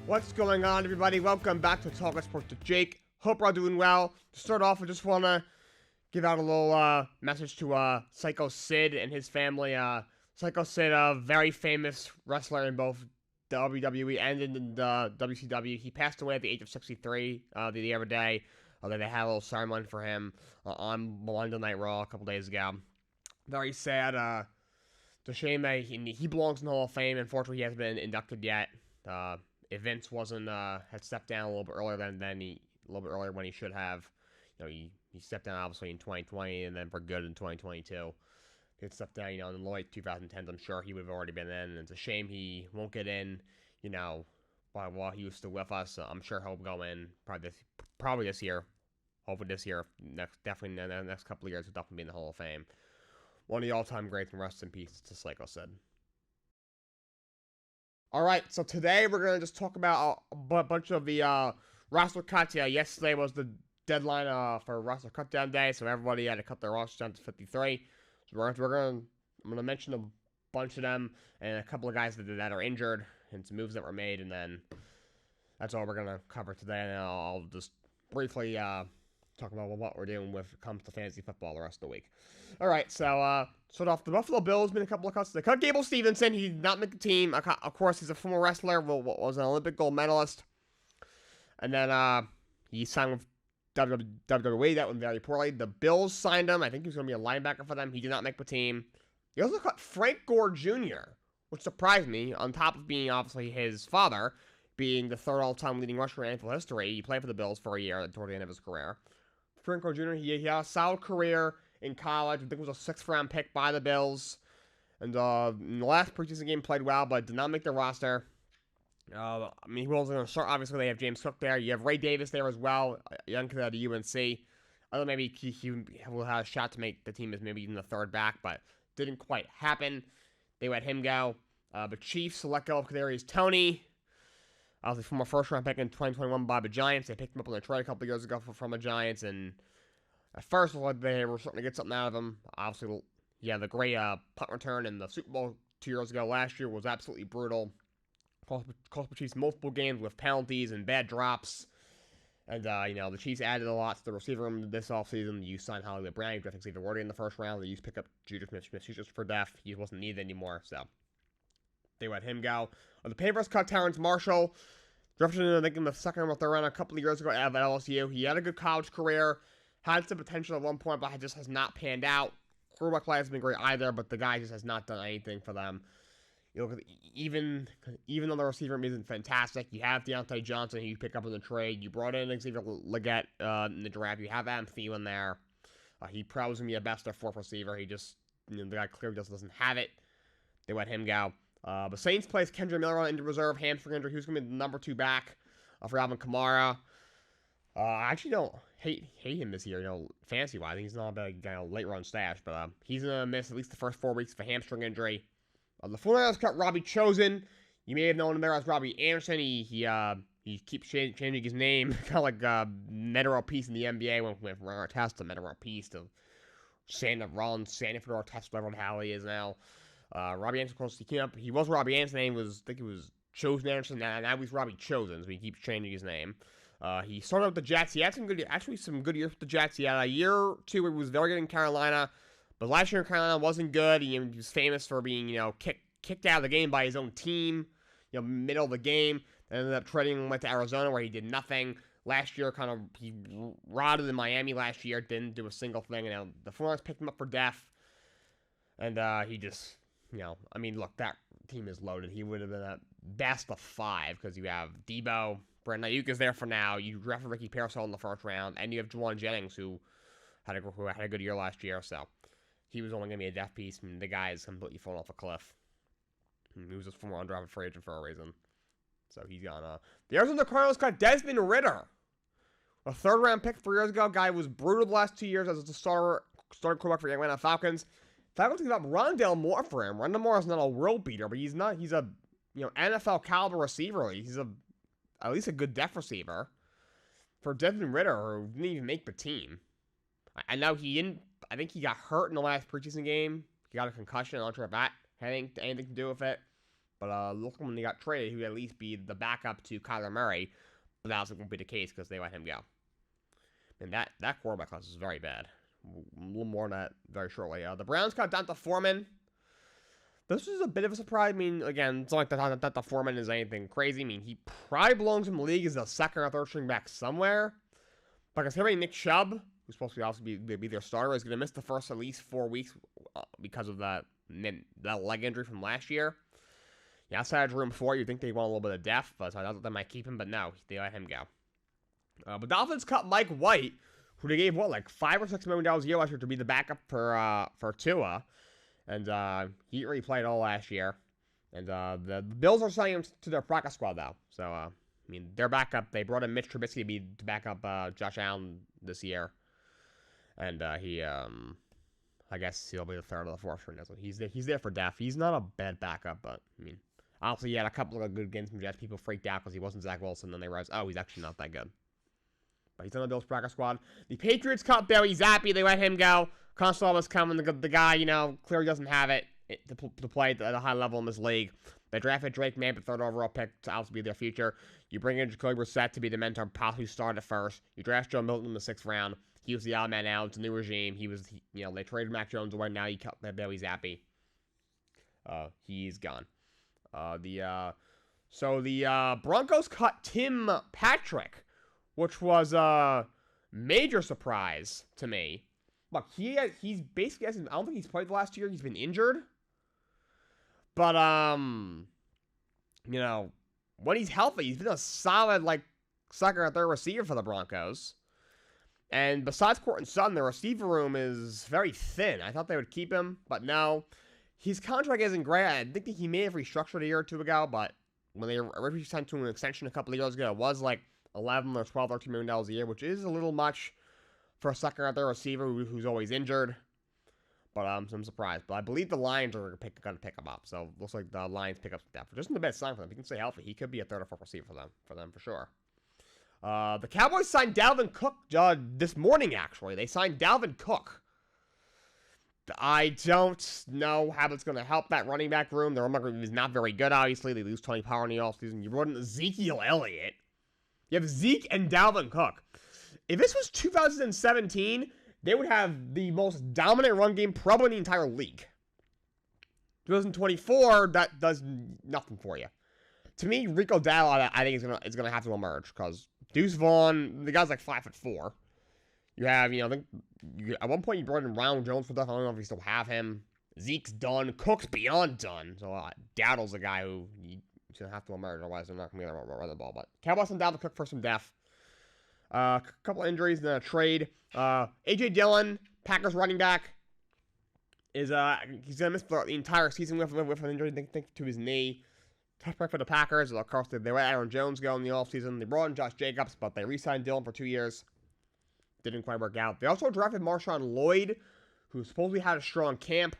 What's going on, everybody? Welcome back to Talkin Sports with Jake. Hope we're all doing well. To start off, I just want to give out a little message to Psycho Sid and his family. Psycho Sid, a very famous wrestler in both WWE and in the WCW. He passed away at the age of 63 the other day. They had a little ceremony for him on Monday Night Raw a couple days ago. Very sad. It's a shame that he belongs in the Hall of Fame. Unfortunately, he hasn't been inducted yet. If Vince wasn't had stepped down a little bit earlier when he should have, he stepped down obviously in 2020 and then for good in 2022. He had stepped down, in the late 2010s. I'm sure he would have already been in, and it's a shame he won't get in, while he was still with us. I'm sure he'll go in probably this year. Hopefully this year, definitely in the next couple of years, he'll definitely be in the Hall of Fame. One of the all-time greats, and rest in peace to Psycho Sid. Alright, so today we're going to just talk about a bunch of the roster cuts. Yesterday was the deadline for roster cut down day, so everybody had to cut their roster down to 53. So I'm going to mention a bunch of them and a couple of guys that are injured and some moves that were made, and that's all we're going to cover today. And I'll just briefly talk about what we're doing when it comes to fantasy football the rest of the week. All right, so start off, the Buffalo Bills made a couple of cuts. They cut Gable Stevenson. He did not make the team. Of course, he's a former wrestler, was an Olympic gold medalist. And then he signed with WWE. That went very poorly. The Bills signed him. I think he was going to be a linebacker for them. He did not make the team. They also cut Frank Gore Jr., which surprised me, on top of being obviously his father, being the third all-time leading rusher in NFL history. He played for the Bills for a year toward the end of his career. Frank Gore Jr., he had a solid career in college. I think it was a 6th-round pick by the Bills. And in the last preseason game, played well, but did not make the roster. He wasn't going to start. Obviously, they have James Cook there. You have Ray Davis there as well, young kid out of UNC. I thought maybe he will have a shot to make the team as maybe even the third back, but didn't quite happen. They let him go. But Chiefs let go of Kadarius Toney. Obviously, from a first-round pick in 2021 by the Giants. They picked him up on a trade a couple of years ago from the Giants, and at first, they were starting to get something out of him. Obviously, the great punt return in the Super Bowl 2 years ago last year was absolutely brutal. Cost the Chiefs multiple games with penalties and bad drops. And, the Chiefs added a lot to the receiver room this offseason. You signed Hollywood Brown, you drafted Xavier Worthy in the first round. They used to pick up Juju Smith-Schuster for depth. He wasn't needed anymore, so they let him go. The Panthers cut Terrence Marshall. Drafted him, I think, in the second or third round a couple of years ago out of LSU. He had a good college career. Had some potential at one point, but just has not panned out. Quarterback play hasn't been great either, but the guy just has not done anything for them. You look at even though the receiver room isn't fantastic, you have Deontay Johnson who you pick up in the trade. You brought in Xavier Leggett in the draft. You have Adam Thielen there. He probably going to be a best or fourth receiver. He just, the guy clearly just doesn't have it. They let him go. The Saints placed Kendra Miller on injured reserve, hamstring injury. He was going to be the number 2 back for Alvin Kamara. I actually don't hate him this year, fantasy-wise. He's not a bad guy, late-run stash, but he's going to miss at least the first 4 weeks of a hamstring injury. The 49ers cut Robbie Chosen. You may have known him there as Robbie Anderson. He keeps changing his name, kind of like Metal Peace in the NBA. Went from Ron Artest to Metal Peace to Ron Sanford Artest, whatever the hell he is now. Robbie Anderson, of course, he was Robbie Anderson. Name was, I think it was Chosen Anderson. Now he's Robbie Chosen, so he keeps changing his name. He started with the Jets. He had some good years with the Jets. He had a year or two where he was very good in Carolina. But last year in Carolina wasn't good. He was famous for being, kicked out of the game by his own team, middle of the game. And ended up trading and went to Arizona where he did nothing. Last year, he rotted in Miami last year, didn't do a single thing. And the 49ers picked him up for depth. And he just, look, that team is loaded. He would have been a best of 5 because you have Debo, Brandon Ayuk is there for now. You drafted Ricky Pearsall in the first round. And you have Juwan Jennings, who had a good year last year. So he was only going to be a depth piece, and the guy is completely fallen off a cliff. He was just former undrafted free agent for a reason. So he's gone. The Arizona Cardinals got Desmond Ridder, a 3rd-round pick 3 years ago. Guy was brutal the last 2 years as a starter quarterback for the Atlanta Falcons. Falcons gave up Rondale Moore for him. Rondale Moore is not a world beater, but he's not. He's a NFL caliber receiver. He's at least a good depth receiver. For Desmond Ridder, who didn't even make the team. I know he didn't. I think he got hurt in the last preseason game. He got a concussion. I'm not sure if that had anything to do with it. But look, when he got traded, he would at least be the backup to Kyler Murray. But that won't be the case because they let him go. And that quarterback class is very bad. A little more on that very shortly. The Browns got Donta Foreman. This is a bit of a surprise. I mean, again, it's not like that the Foreman is anything crazy. I mean, he probably belongs in the league as a second or third string back somewhere. But considering Nick Chubb, who's supposed to obviously be their starter, is going to miss the first at least 4 weeks because of that leg injury from last year. Yeah, outside of room 4, you'd think they want a little bit of depth, but I thought they might keep him, but no, they let him go. But Dolphins cut Mike White, who they gave, like $5 or $6 million a year last year to be the backup for Tua. And he already played all last year. And the Bills are signing him to their practice squad, though. So, I mean, their backup, they brought in Mitch Trubisky to back up Josh Allen this year. And he, I guess he'll be the third or the fourth string. So he's there for depth. He's not a bad backup, but, I mean, honestly, he had a couple of good games from Jets. People freaked out because he wasn't Zach Wilson. Then they realized, oh, he's actually not that good. But he's on the Bills practice squad. The Patriots cut Bailey Zappi. They let him go. Constable was coming. The guy, clearly doesn't have it to play at a high level in this league. They drafted Drake May, the third overall pick, to also be their future. You bring in Jacoby Brissett to be the mentor, possibly start at first. You draft Joe Milton in the 6th round. He was the odd man out. It's a new regime. They traded Mac Jones away. Now you cut Bailey Zappi. He's gone. So the Broncos cut Tim Patrick, which was a major surprise to me. Look, he's basically, I don't think he's played the last year. He's been injured. But, when he's healthy, he's been a solid, second or third receiver for the Broncos. And besides Courtland Sutton, the receiver room is very thin. I thought they would keep him, but no. His contract isn't great. I think that he may have restructured a year or two ago, but when they originally signed to an extension a couple of years ago, it was like $11 or $12 or $13 million a year, which is a little much for a second or third receiver who's always injured. But I'm surprised. But I believe the Lions are going to pick him up. So it looks like the Lions pick up some depth. Just in the best sign for them. If he can stay healthy, he could be a third or fourth receiver for them for sure. The Cowboys signed Dalvin Cook this morning, actually. They signed Dalvin Cook. I don't know how that's going to help that running back room. The running back room is not very good, obviously. They lose Tony Pollard in the offseason. You brought in Ezekiel Elliott. You have Zeke and Dalvin Cook. If this was 2017, they would have the most dominant run game probably in the entire league. 2024, that does nothing for you. To me, Rico Dowdle, I think is gonna have to emerge because Deuce Vaughn, the guy's like 5'4". You have, I think at one point you brought in Ronald Jones for that. I don't know if you still have him. Zeke's done. Cook's beyond done. So Dowdle's a guy who he's gonna have to emerge, otherwise they're not gonna be able to run the ball. But Cowboys and Dalvin Cook for some depth. A couple injuries in a trade. A.J. Dillon, Packers running back, is he's gonna miss the entire season with an injury, I think to his knee. Tough break for the Packers. Of course, they let Aaron Jones go in the offseason. They brought in Josh Jacobs, but they re-signed Dillon for 2 years. Didn't quite work out. They also drafted Marshawn Lloyd, who supposedly had a strong camp.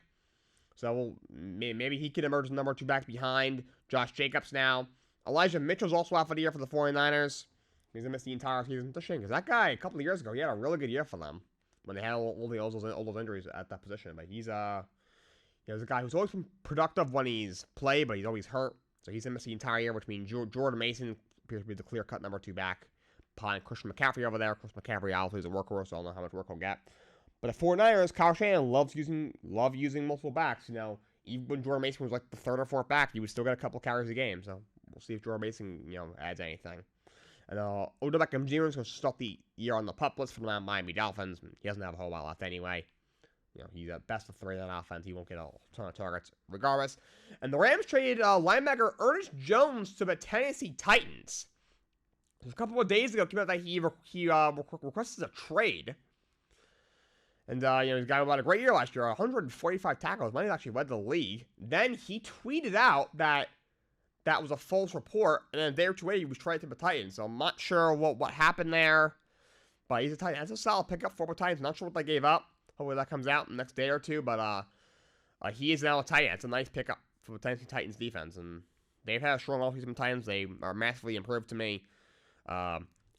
So maybe he could emerge as number 2 back behind Josh Jacobs now. Elijah Mitchell's also out for the year for the 49ers. He's going to miss the entire season. It's a shame, because that guy, a couple of years ago, he had a really good year for them when they had all those injuries at that position. But he's a guy who's always been productive when he's played, but he's always hurt. So he's going to miss the entire year, which means Jordan Mason appears to be the clear-cut number 2 back. Behind Christian McCaffrey over there. Christian McCaffrey obviously is a workhorse, so I don't know how much work he'll get. But the 49ers, Kyle Shanahan love using multiple backs. Even when Jordan Mason was like the third or fourth back, he would still get a couple carries a game. So we'll see if Jordan Mason, adds anything. And Odell Beckham Jr. is going to start the year on the pup list for the Miami Dolphins. He doesn't have a whole lot left anyway. He's at best of 3 on offense. He won't get a ton of targets regardless. And the Rams traded linebacker Ernest Jones to the Tennessee Titans. A couple of days ago, came out that he requested a trade. And, he's a guy who had a great year last year, 145 tackles. Might have actually led the league. Then he tweeted out that was a false report, and then a day or two later, he was traded to the Titans. So I'm not sure what happened there. But he's a Titan. That's a solid pickup for the Titans. Not sure what they gave up. Hopefully that comes out in the next day or two. But he is now a Titan. It's a nice pickup for the Tennessee Titans defense. And they've had a strong offseason from the Titans. They are massively improved to me.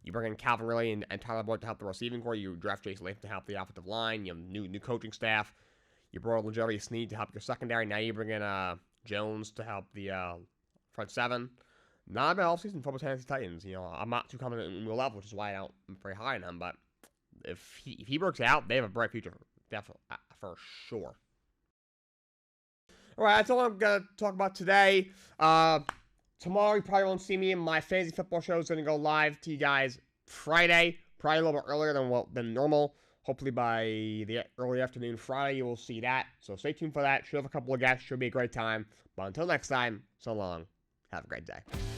You bring in Calvin Ridley and Tyler Boyd to help the receiving core. You draft Jason Latham to help the offensive line. You have new coaching staff. You brought in L'Jarius Sneed to help your secondary. Now you bring in Jones to help the front seven. Not a bad offseason for the Tennessee Titans. You know, I'm not too confident in Will Levis, which is why I'm very high on him. But if he works out, they have a bright future, definitely, for sure. All right, that's all I'm gonna talk about today. Tomorrow you probably won't see me. My fantasy football show is gonna go live to you guys Friday, probably a little bit earlier than normal. Hopefully by the early afternoon Friday, you will see that. So stay tuned for that. Should have a couple of guests. Should be a great time. But until next time, so long. Have a great day.